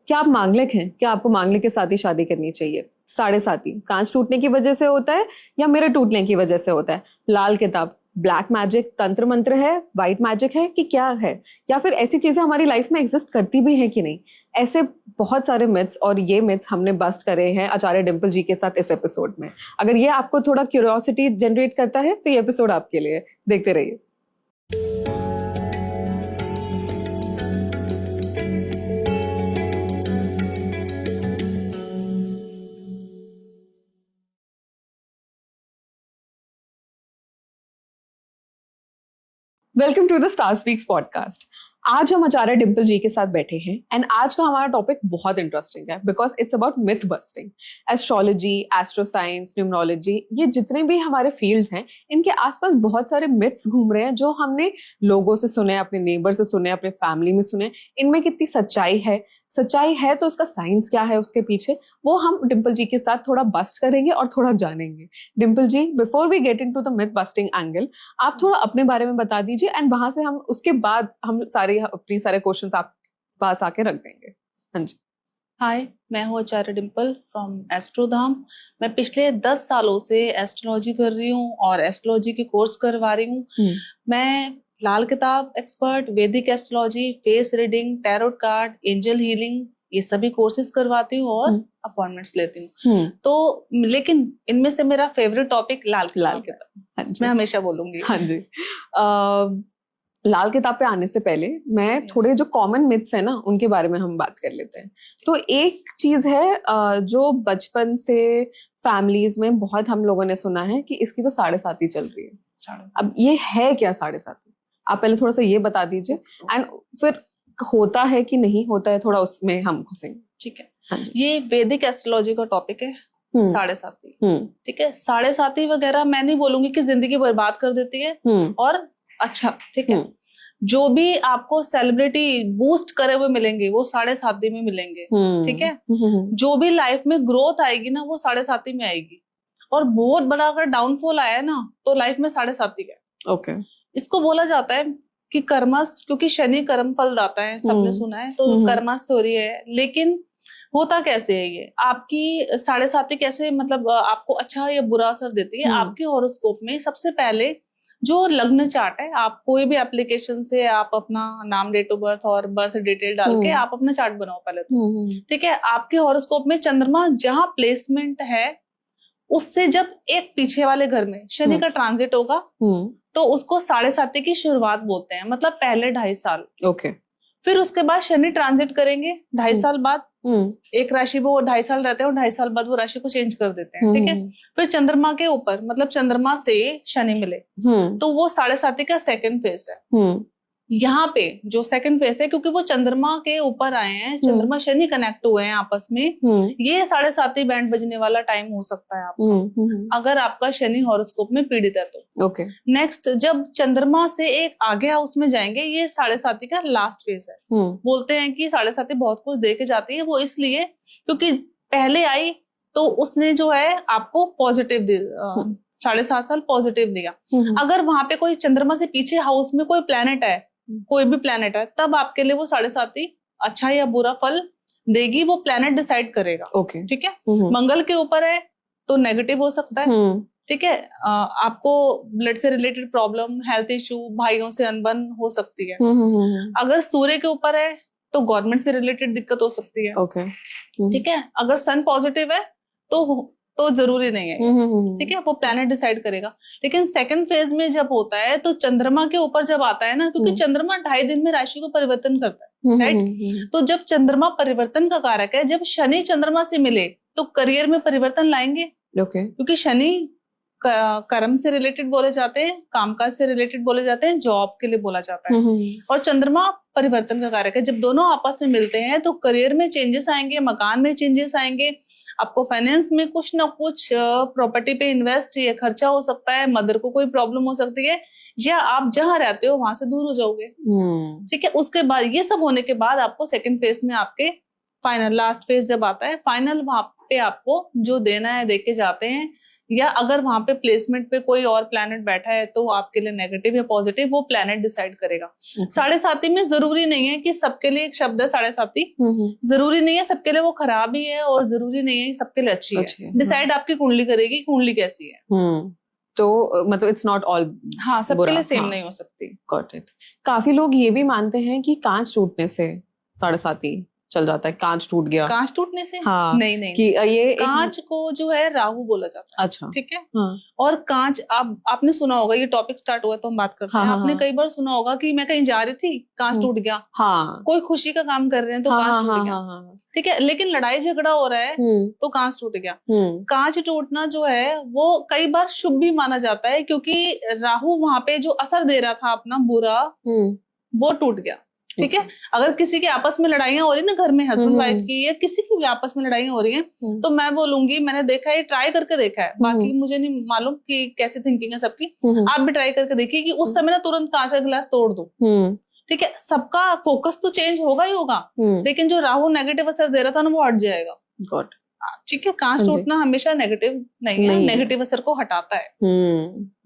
क्या आप मांगलिक हैं? क्या आपको मांगलिक के साथ ही शादी करनी चाहिए? साढ़े साथी कांच टूटने की वजह से होता है या मिरर टूटने की वजह से होता है? लाल किताब ब्लैक मैजिक, तंत्र मंत्र है, वाइट मैजिक है कि क्या है? या फिर ऐसी चीजें हमारी लाइफ में एग्जिस्ट करती भी हैं कि नहीं? ऐसे बहुत सारे मिथ्स, और ये मिथ्स हमने बस्ट करे हैं आचार्य डिंपल जी के साथ इस एपिसोड में। अगर ये आपको थोड़ा क्यूरियोसिटी जनरेट करता है तो ये एपिसोड आपके लिए, देखते रहिए। Welcome to the Star Speaks podcast. आज हम आचार्य डिंपल जी के साथ बैठे हैं एंड आज का हमारा टॉपिक बहुत इंटरेस्टिंग है because it's about myth busting. Astrology, astro science, numerology, ये जितने भी हमारे फील्ड्स हैं इनके आसपास बहुत सारे मिथ्स घूम रहे हैं जो हमने लोगों से सुने, अपने नेबर से सुने, अपने फैमिली में सुने। इनमें कितनी सच्चाई है तो उसका साइंस क्या है उसके पीछे, वो हम डिंपल जी के साथ थोड़ा बस्ट करेंगे और थोड़ा जानेंगे। Dimple ji, before we get into the myth busting angle, आप थोड़ा अपने बारे में बता दीजिए एंड वहां से हम उसके बाद हम अपनी सारे क्वेश्चंस आप पास आके रख देंगे। हाँ जी। हाय, मैं हूँ आचार्य डिंपल फ्रॉम एस्ट्रोधाम। मैं पिछले 10 सालों से एस्ट्रोलॉजी कर रही हूँ और एस्ट्रोलॉजी के कोर्स करवा रही हूँ। मैं लाल किताब एक्सपर्ट, वैदिक astrology, face reading, tarot card, angel healing, ये सभी कोर्सेज करवाती हूँ और अपॉइंटमेंट्स लेती हूँ। तो लेकिन इनमें से मेरा फेवरेट टॉपिक लाल किताब मैं हमेशा बोलूंगी। हाँ जी। लाल किताब पे आने से पहले मैं थोड़े जो कॉमन मिथ्स है ना उनके बारे में हम बात कर लेते हैं। तो एक चीज है जो बचपन से फैमिलीज में बहुत हम लोगों ने सुना है कि इसकी तो साढ़े साती चल रही है। अब ये है क्या साढ़े साती? आप पहले थोड़ा सा ये बता दीजिए एंड फिर होता है कि नहीं होता है थोड़ा उसमें हम घुसेंगे। ठीक है। ये वैदिक एस्ट्रोलॉजी का टॉपिक है, साढ़े साती। ठीक है। साढ़े साती वगैरह मैं नहीं बोलूंगी कि जिंदगी बर्बाद कर देती है और अच्छा, ठीक है, जो भी आपको सेलिब्रिटी बूस्ट करे हुए मिलेंगे वो साढ़े साती में मिलेंगे। ठीक है। जो भी लाइफ में ग्रोथ आएगी ना वो साढ़े साती में आएगी, और बहुत बड़ा अगर डाउनफॉल आया ना तो लाइफ में साढ़े साती का। ओके। इसको बोला जाता है कि कर्मस, क्योंकि शनि कर्म फल दाता है, सबने सुना है, तो कर्मस थ्योरी है। लेकिन होता कैसे है ये, आपकी साढ़े साती कैसे मतलब आपको अच्छा या बुरा असर देती है? आपके हॉरोस्कोप में सबसे पहले जो लग्न चार्ट है, आप कोई भी एप्लीकेशन से आप अपना नाम, डेट ऑफ बर्थ और बर्थ डिटेल डाल के आप अपना चार्ट बनाओ पहले तो। ठीक है। आपके हॉरोस्कोप में चंद्रमा जहां प्लेसमेंट है उससे जब एक पीछे वाले घर में शनि का ट्रांजिट होगा तो उसको साढ़े साती की शुरुआत बोलते हैं, मतलब पहले 2.5 साल। ओके। फिर उसके बाद शनि ट्रांजिट करेंगे 2.5 साल बाद, एक राशि वो 2.5 साल रहते हैं और 2.5 साल बाद वो राशि को चेंज कर देते हैं। ठीक है। फिर चंद्रमा के ऊपर, मतलब चंद्रमा से शनि मिले तो वो साढ़े साती का सेकंड फेज है। यहाँ पे जो सेकंड फेज है, क्योंकि वो चंद्रमा के ऊपर आए हैं, चंद्रमा शनि कनेक्ट हुए हैं आपस में, ये साढ़े साती बैंड बजने वाला टाइम हो सकता है आपका, अगर आपका शनि हॉरोस्कोप में पीड़ित है तो। ओके। नेक्स्ट, जब चंद्रमा से एक आगे हाउस में जाएंगे, ये साढ़े साती का लास्ट फेज है। बोलते हैं कि साढ़े साती बहुत कुछ दे के जाती है, वो इसलिए क्योंकि पहले आई तो उसने जो है आपको पॉजिटिव साढ़े 7 साल पॉजिटिव दिया। अगर वहां पे कोई चंद्रमा से पीछे हाउस में कोई प्लेनेट है, कोई भी प्लेनेट है, तब आपके लिए वो साढ़े साती अच्छा या बुरा फल देगी, वो प्लेनेट डिसाइड करेगा। ओके। ठीक है। मंगल के ऊपर है तो नेगेटिव हो सकता है। ठीक है। आपको ब्लड से रिलेटेड प्रॉब्लम, हेल्थ इश्यू, भाइयों से अनबन हो सकती है। अगर सूर्य के ऊपर है तो गवर्नमेंट से रिलेटेड दिक्कत हो सकती है। ओके। ठीक है। अगर सन पॉजिटिव है तो जरूरी नहीं है। ठीक है। वो प्लैनेट डिसाइड करेगा। लेकिन सेकंड फेज में जब होता है तो चंद्रमा के ऊपर जब आता है ना, क्योंकि चंद्रमा 2.5 दिन में राशि को परिवर्तन करता है, राइट? तो जब चंद्रमा परिवर्तन का कारक है, जब शनि चंद्रमा से मिले तो करियर में परिवर्तन लाएंगे। क्योंकि शनि कर्म से रिलेटेड बोले जाते हैं, कामकाज से रिलेटेड बोले जाते हैं, जॉब के लिए बोला जाता है, और चंद्रमा परिवर्तन का कारक है। जब दोनों आपस में मिलते हैं तो करियर में चेंजेस आएंगे, मकान में चेंजेस आएंगे, आपको फाइनेंस में कुछ ना कुछ, प्रॉपर्टी पे इन्वेस्ट या खर्चा हो सकता है, मदर को कोई प्रॉब्लम हो सकती है, या आप जहां रहते हो वहां से दूर हो जाओगे। ठीक है। उसके बाद ये सब होने के बाद आपको सेकंड फेज में आपके फाइनल लास्ट फेज जब आता है, फाइनल वहां पे आपको जो देना है दे के जाते हैं, या अगर वहां पे प्लेसमेंट पे कोई और प्लैनेट बैठा है तो आपके लिए नेगेटिव या पॉजिटिव वो प्लैनेट डिसाइड करेगा। साढ़े साथी में जरूरी नहीं है कि सबके लिए एक शब्द है साढ़े साथी, जरूरी नहीं है सबके लिए वो खराब ही है और जरूरी नहीं है सबके लिए अच्छी है। डिसाइड आपकी कुंडली करेगी कुंडली कैसी है। तो मतलब इट्स नॉट ऑल, हाँ सबके लिए सेम नहीं हो सकती। Got it. काफी लोग ये भी मानते हैं कि कांच टूटने से साढ़े साथी चल जाता है, कांच टूट गया, कांच टूटने से? हाँ, नहीं नहीं, कि ये कांच को जो है राहु बोला जाता है। अच्छा, ठीक है। हाँ, और कांच आपने सुना होगा, ये टॉपिक स्टार्ट हुआ तो हम बात करते हैं। आपने कई बार सुना होगा कि मैं कहीं जा रही थी कांच टूट गया, हाँ, कोई खुशी का काम कर रहे हैं तो कांच टूट गया, ठीक है, लेकिन लड़ाई झगड़ा हो रहा है तो कांच टूट गया। कांच टूटना जो है वो कई बार शुभ भी माना जाता है क्योंकि राहु वहां पे जो असर दे रहा था अपना बुरा वो टूट गया। ठीक है। अगर किसी के आपस में लड़ाइयां हो रही है ना घर में, हस्बैंड वाइफ की या किसी की भी आपस में लड़ाइयां हो रही हैं, तो मैं बोलूंगी मैंने देखा है, ट्राई करके देखा है, बाकी मुझे नहीं मालूम कि कैसी थिंकिंग है सबकी, आप भी ट्राई करके देखिए कि उस समय ना तुरंत कांच का गिलास तोड़ दो। ठीक है, सबका फोकस तो चेंज होगा ही होगा, लेकिन जो राहु नेगेटिव असर दे रहा था ना वो हट जाएगा। गॉट। ठीक है, कांच टूटना हमेशा नेगेटिव नहीं है, नेगेटिव असर को हटाता है।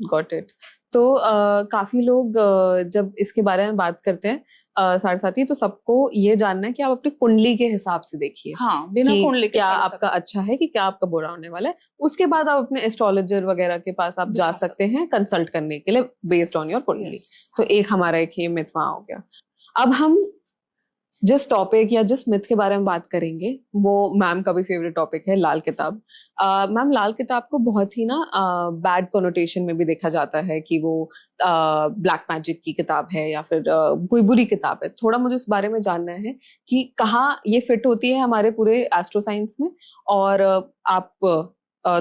Got it. तो काफी लोग जब इसके बारे में बात करते हैं साढ़े साथी, तो सबको ये जानना है कि आप अपनी कुंडली के हिसाब से देखिए, हाँ, बिना कुंडली के क्या आपका अच्छा है कि क्या आपका बुरा होने वाला है। उसके बाद आप अपने एस्ट्रोलॉजर वगैरह के पास आप जा सकते हैं कंसल्ट करने के लिए बेस्ड ऑन योर कुंडली। तो एक हमारा एक ये मिथ वहां हो गया। अब हम जिस टॉपिक या जिस मिथ के बारे में बात करेंगे वो मैम का भी फेवरेट टॉपिक है, लाल किताब। मैम, लाल किताब को बहुत ही ना बैड कोनोटेशन में भी देखा जाता है कि वो ब्लैक मैजिक की किताब है या फिर कोई बुरी किताब है। थोड़ा मुझे इस बारे में जानना है कि कहाँ ये फिट होती है हमारे पूरे एस्ट्रो साइंस में, और आप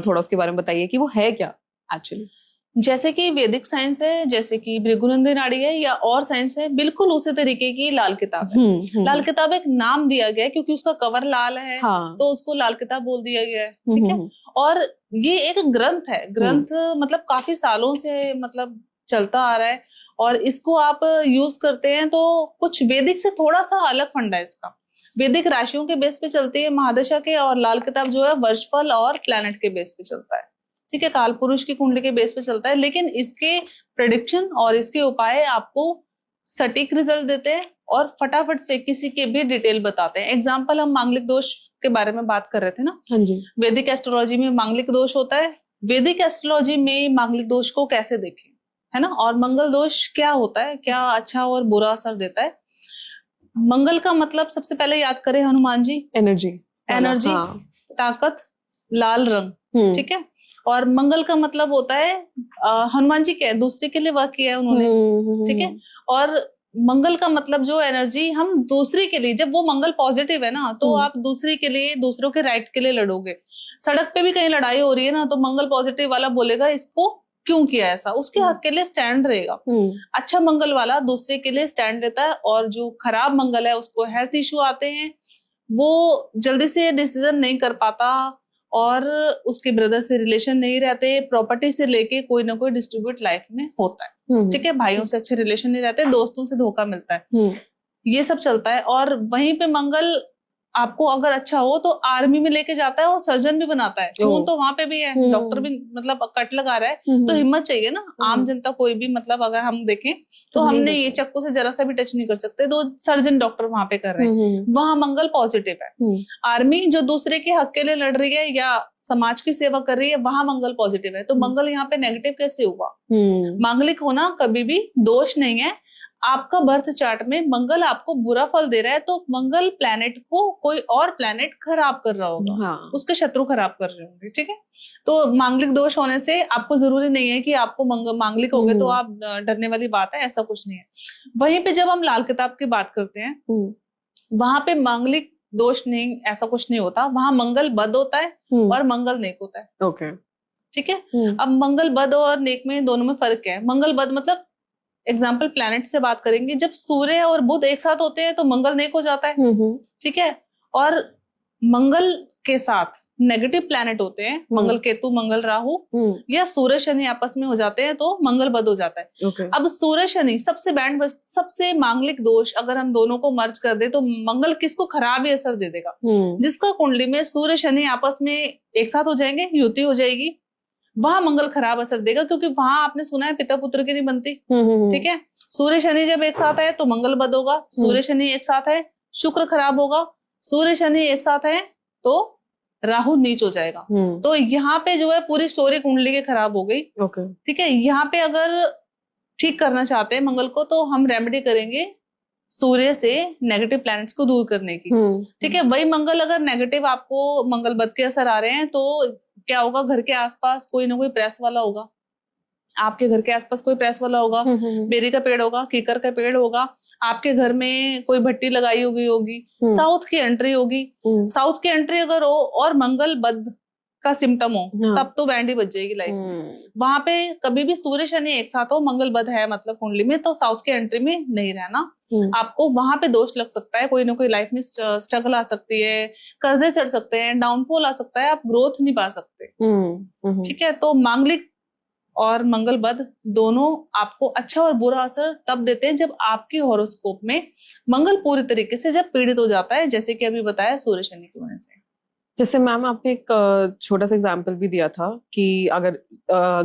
थोड़ा उसके बारे में बताइए कि वो है क्या एक्चुअली। जैसे कि वैदिक साइंस है, जैसे कि भृगुनंदी नाड़ी है या और साइंस है, बिल्कुल उसी तरीके की लाल किताब है। लाल किताब एक नाम दिया गया है क्योंकि उसका कवर लाल है, हाँ, तो उसको लाल किताब बोल दिया गया है। ठीक है। और ये एक ग्रंथ है, ग्रंथ मतलब काफी सालों से मतलब चलता आ रहा है, और इसको आप यूज करते हैं तो कुछ वैदिक से थोड़ा सा अलग फंडा है इसका। वैदिक राशियों के बेस पे चलती है, महादशा के, और लाल किताब जो है वर्षफल और प्लैनेट के बेस पे चलता है। ठीक है, काल पुरुष की कुंडली के बेस पे चलता है, लेकिन इसके प्रेडिक्शन और इसके उपाय आपको सटीक रिजल्ट देते हैं और फटाफट से किसी के भी डिटेल बताते हैं। एग्जाम्पल, हम मांगलिक दोष के बारे में बात कर रहे थे ना। हाँ जी। वैदिक एस्ट्रोलॉजी में मांगलिक दोष होता है, वैदिक एस्ट्रोलॉजी में मांगलिक दोष को कैसे देखें, है ना, और मंगल दोष क्या होता है, क्या अच्छा और बुरा असर देता है। मंगल का मतलब सबसे पहले याद करें हनुमान जी, एनर्जी, हाँ, ताकत, लाल रंग। ठीक है। और मंगल का मतलब होता है हनुमान जी क्या है, दूसरे के लिए वर्क किया है उन्होंने। ठीक है। और मंगल का मतलब जो एनर्जी हम दूसरे के लिए, जब वो मंगल पॉजिटिव है ना तो आप दूसरे के लिए, दूसरों के राइट के लिए लड़ोगे। सड़क पे भी कहीं लड़ाई हो रही है ना तो मंगल पॉजिटिव वाला बोलेगा इसको क्यों किया ऐसा, उसके हक के लिए स्टैंड रहेगा। अच्छा मंगल वाला दूसरे के लिए स्टैंड लेता है, और जो खराब मंगल है उसको हेल्थ इश्यू आते हैं, वो जल्दी से डिसीजन नहीं कर पाता, और उसके ब्रदर से रिलेशन नहीं रहते, प्रॉपर्टी से लेके कोई ना कोई डिस्ट्रीब्यूट लाइफ में होता है। ठीक है, भाइयों से अच्छे रिलेशन नहीं रहते, दोस्तों से धोखा मिलता है, ये सब चलता है। और वहीं पे मंगल आपको अगर अच्छा हो तो आर्मी में लेके जाता है और सर्जन भी बनाता है, खून तो वहां पे भी है, डॉक्टर भी मतलब कट लगा रहा है, तो हिम्मत चाहिए ना। आम जनता कोई भी मतलब अगर हम देखें तो हमने ये चक्कू से जरा सा भी टच नहीं कर सकते, तो सर्जन डॉक्टर वहां पे कर रहे हैं, वहां मंगल पॉजिटिव है। आर्मी जो दूसरे के हक के लिए लड़ रही है या समाज की सेवा कर रही है, वहां मंगल पॉजिटिव है, तो मंगल यहाँ पे नेगेटिव कैसे हुआ। मांगलिक होना कभी भी दोष नहीं है। आपका बर्थ चार्ट में मंगल आपको बुरा फल दे रहा है तो मंगल प्लैनेट को कोई और प्लैनेट खराब कर रहा होगा, हाँ, उसके शत्रु खराब कर रहे होंगे। ठीक है, तो मांगलिक दोष होने से आपको जरूरी नहीं है कि आपको मांगलिक हो गए तो आप डरने वाली बात है, ऐसा कुछ नहीं है। वहीं पे जब हम लाल किताब की बात करते हैं वहां पे मांगलिक दोष नहीं, ऐसा कुछ नहीं होता, वहां मंगल बद होता है और मंगल नेक होता है। ओके, ठीक है। अब मंगल बद और नेक में दोनों में फर्क है। मंगल बद मतलब एग्जाम्पल प्लैनेट से बात करेंगे, जब सूर्य और बुध एक साथ होते हैं तो मंगल नेक हो जाता है। ठीक है। और मंगल के साथ नेगेटिव प्लैनेट होते हैं, मंगल केतु, मंगल राहु या सूर्य शनि आपस में हो जाते हैं तो मंगल बद हो जाता है। अब सूर्य शनि सबसे बैंड, सबसे मांगलिक दोष अगर हम दोनों को मर्ज कर दे तो मंगल किसको खराब ही असर दे देगा। जिसका कुंडली में सूर्य शनि आपस में एक साथ हो जाएंगे, युति हो जाएगी, वहां मंगल खराब असर देगा, क्योंकि वहां आपने सुना है पिता पुत्र की नहीं बनती। ठीक है, सूर्य शनि जब एक साथ है तो मंगल बद होगा, सूर्य शनि एक साथ है शुक्र खराब होगा, सूर्य शनि एक साथ है तो राहु नीच हो जाएगा। तो यहाँ पे जो है पूरी स्टोरी कुंडली की खराब हो गई। ठीक है, यहाँ पे अगर ठीक करना चाहते हैं मंगल को तो हम रेमेडी करेंगे सूर्य से नेगेटिव प्लैनेट्स को दूर करने की। ठीक है, वही मंगल अगर नेगेटिव आपको मंगल बद के असर आ रहे हैं तो क्या होगा, घर के आसपास कोई ना कोई प्रेस वाला होगा, आपके घर के आसपास कोई प्रेस वाला होगा, बेरी का पेड़ होगा, कीकर का पेड़ होगा, आपके घर में कोई भट्टी लगाई होगी, साउथ की एंट्री होगी। साउथ की एंट्री अगर हो और मंगल बद का सिम्टम हो तब तो बैंड ही बज जाएगी लाइफ में। वहां पे कभी भी सूर्य शनि एक साथ हो, मंगल बद है मतलब कुंडली में, तो साउथ की एंट्री में नहीं रहना। आपको वहां पे दोष लग सकता है, कोई ना कोई लाइफ में स्ट्रगल आ सकती है, कर्जे चढ़ सकते हैं, डाउनफॉल आ सकता है, आप ग्रोथ नहीं पा सकते। ठीक है, तो मांगलिक और मंगल बद दोनों आपको अच्छा और बुरा असर तब देते हैं जब आपकी हॉरोस्कोप में मंगल पूरी तरीके से जब पीड़ित हो जाता है, जैसे कि अभी बताया सूर्य शनि की वजह से। जैसे मैम आपने एक छोटा सा एग्जाम्पल भी दिया था कि अगर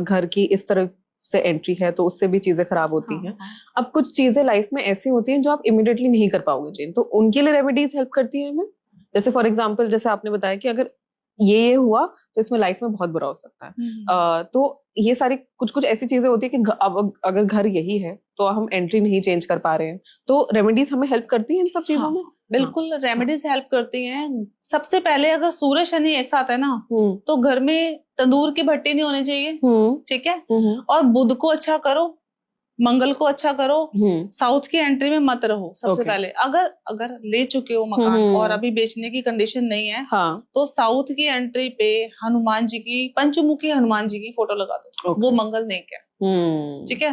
घर की इस तरफ से एंट्री है तो उससे भी चीजें खराब होती हैं। अब कुछ चीजें लाइफ में ऐसी होती हैं जो आप इमिडिएटली नहीं कर पाओगे चेंज, तो उनके लिए रेमेडीज हेल्प करती है हमें। जैसे फॉर एग्जाम्पल जैसे आपने बताया कि अगर ये हुआ तो इसमें लाइफ में बहुत बुरा हो सकता है। तो ये सारी कुछ ऐसी चीजें होती है कि अब अगर घर यही है तो हम एंट्री नहीं चेंज कर पा रहे हैं, तो रेमेडीज हमें हेल्प करती हैं इन सब चीजों में। बिल्कुल, रेमेडीज हेल्प करती हैं। सबसे पहले अगर सूर्य शनि एक साथ है ना तो घर में तंदूर की भट्टी नहीं होनी चाहिए। ठीक है, और बुध को अच्छा करो, मंगल को अच्छा करो, साउथ की एंट्री में मत रहो सबसे पहले। अगर ले चुके हो मकान और अभी बेचने की कंडीशन नहीं है तो साउथ की एंट्री पे हनुमान जी की, पंचमुखी हनुमान जी की फोटो लगा दो। वो मंगल नेक है। ठीक है,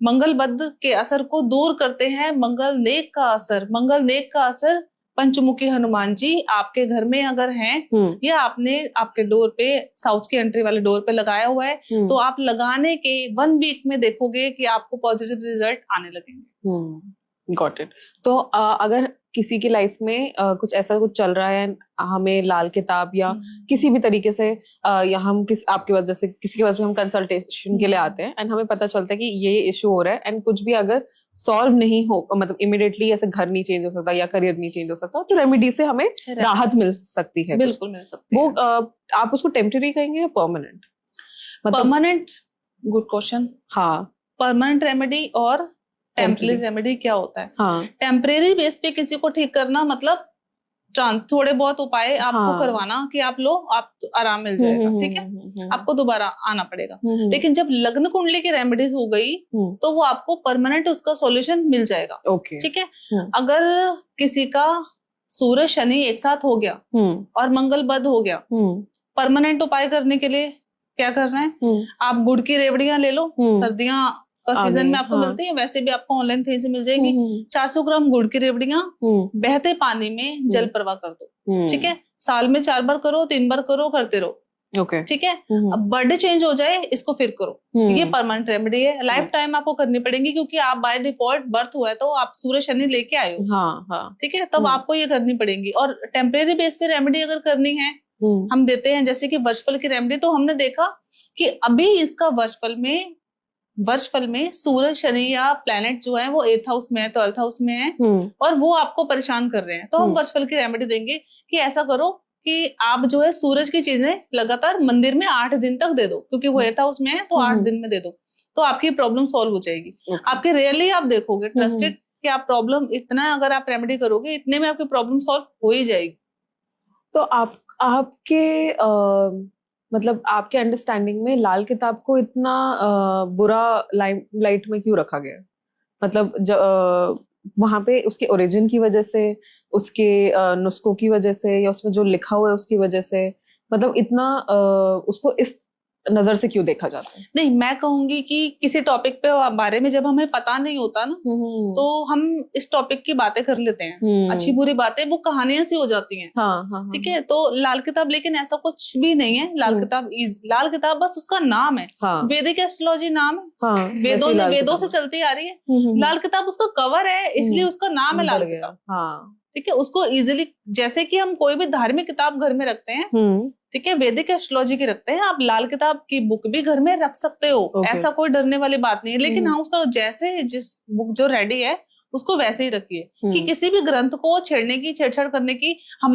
मंगल बद के असर को दूर करते हैं मंगल नेक का असर। मंगल नेक का असर पंचमुखी हनुमान जी आपके घर में अगर हैं या आपने आपके डोर पे साउथ की एंट्री वाले डोर पे लगाया हुआ है तो आप लगाने के 1 वीक में देखोगे कि आपको पॉजिटिव रिजल्ट आने लगेंगे। Got it. तो अगर किसी की लाइफ में कुछ ऐसा कुछ चल रहा है, हमें लाल किताब या किसी भी तरीके से या हम आपके वजह से किसी के वजह से हम कंसल्टेशन के लिए आते हैं एंड हमें पता चलता है कि ये इश्यू हो रहा है एंड कुछ भी अगर सॉल्व नहीं हो, मतलब इमिडिएटली ऐसे घर नहीं चेंज हो सकता या करियर नहीं चेंज हो सकता, तो रेमेडी से हमें राहत मिल सकती है। बिल्कुल मिल सकती है। वो आप उसको टेम्परेरी कहेंगे या परमानेंट? Permanent, good question. हाँ, परमानेंट रेमेडी और टेम्परेरी रेमेडी क्या होता है? हाँ, टेम्परेरी बेस पे किसी को ठीक करना मतलब थोड़े बहुत उपाय आपको करवाना कि आप लो, आप आराम मिल जाएगा। ठीक है, आपको दोबारा आना पड़ेगा। लेकिन जब लग्न कुंडली की रेमेडीज हो गई तो वो आपको परमानेंट उसका सॉल्यूशन मिल जाएगा। ठीक है, अगर किसी का सूर्य शनि एक साथ हो गया और मंगल बद हो गया, परमानेंट उपाय करने के लिए क्या करना है, आप गुड़ की रेवड़ियां ले लो। सर्दियां का सीजन में आपको मिलती है, वैसे भी आपको ऑनलाइन कहीं से मिल जाएगी। 400 ग्राम गुड़ की रेवड़ियां बहते पानी में जल प्रवाह कर दो। ठीक है, साल में 4 बार करो, 3 बार करो, करते रहो। ठीक है, अब बर्थडे चेंज हो जाए इसको फिर करो। ये परमानेंट रेमेडी है, लाइफ टाइम आपको करनी पड़ेगी क्योंकि आप बाय डिफॉल्ट बर्थ हुआ है तो आप सूर्य शनि लेके आए हो। ठीक है, तब आपको ये करनी पड़ेगी। और टेम्परेरी बेस पे रेमेडी अगर करनी है हम देते हैं, जैसे कि वर्षफल की रेमेडी। तो हमने देखा कि अभी इसका वर्षफल में सूर्य शनि या प्लैनेट जो है वो 8th हाउस में है, 12th हाउस में है और वो आपको परेशान कर रहे हैं। तो हम वर्षफल की रेमेडी देंगे कि ऐसा करो कि आप जो है सूरज की चीजें लगातार मंदिर में 8 दिन तक दे दो, क्योंकि वो 8th हाउस में है तो 8 दिन में दे दो, तो आपकी प्रॉब्लम सॉल्व हो जाएगी। आपके रियली आप देखोगे ट्रस्टेड कि आप प्रॉब्लम इतना अगर आप रेमेडी करोगे इतने में आपकी प्रॉब्लम सॉल्व हो ही जाएगी। तो आपके मतलब आपके अंडरस्टैंडिंग में लाल किताब को इतना बुरा लाइट में क्यों रखा गया? मतलब वहां पे उसके ओरिजिन की वजह से, उसके नुस्खों की वजह से, या उसमें जो लिखा हुआ है उसकी वजह से, मतलब इतना उसको इस नजर से क्यों देखा जाता है? नहीं, मैं कहूंगी कि किसी टॉपिक पे बारे में जब हमें पता नहीं होता ना तो हम इस टॉपिक की बातें कर लेते हैं, अच्छी बुरी बातें, वो कहानियां सी हो जाती हैं। ठीक है, तो लाल किताब लेकिन ऐसा कुछ भी नहीं है। लाल किताब बस उसका नाम है। वैदिक एस्ट्रोलॉजी नाम है, वेदों से चलती आ रही है। लाल किताब उसका कवर है, इसलिए उसका नाम है लाल किताब। ठीक है, उसको इजिली, जैसे कि हम कोई भी धार्मिक किताब घर में रखते हैं ठीक है, वैदिक एस्ट्रोलॉजी की रखते हैं। आप लाल किताब की बुक भी घर में रख सकते हो, ऐसा कोई डरने वाली बात नहीं है। लेकिन हाँ, उसका जैसे जिस बुक जो रेडी है उसको वैसे ही रखिए, कि किसी भी ग्रंथ को छेड़ने की, छेड़छाड़ करने की हम